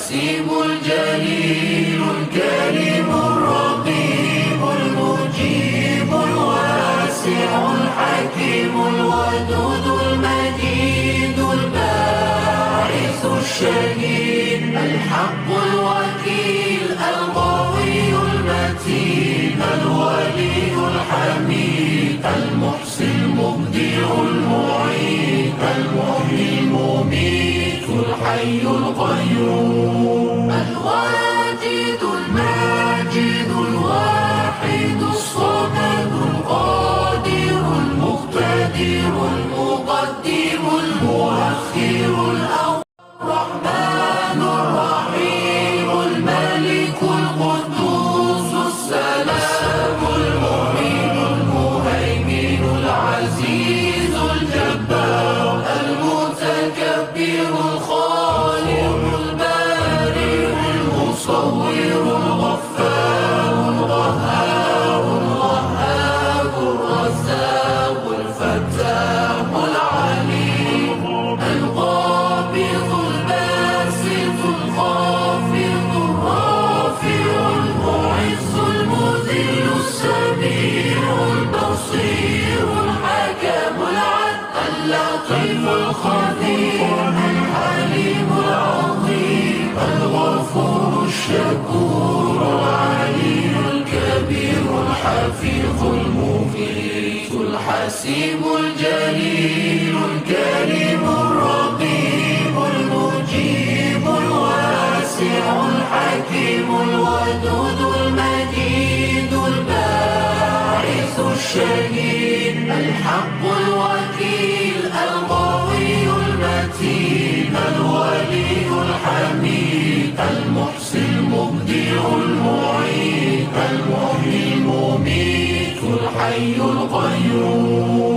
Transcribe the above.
الحسيب الجليل الكريم الرقيب المجيب الواسع الحكيم الودود المجيد الباعث الشهيد الحق الوكيل القوي المتين الولي الحميد المحصي المبدع المعيد المحيي المميت الحي القيوم الواجد الماجد الواحد الصمد القادر المقتدر المقدم المؤخر الرحمن الرحيم الملك القدوس السلام المؤمن المهيمن العزيز الجبار المتكبر الخالق البارئ المصور الغفار القهار الوهاب الرزاق الفتاح العليم القابض الباسط الخافض الرافع المعز المذل السميع البصير الحكم العدل اللطيف الخبير الحليم العظيم الغفور الشكور العلي الكبير الحفيظ المغيث الحسيب الجليل الكريم الرقيب المجيب الواسع الحكيم الودود المجيد الباعث الشهيد الحق الوكيل القوي المتين الولي الحميد المحصي المبدع المعيد المحيي المميت الحي القيوم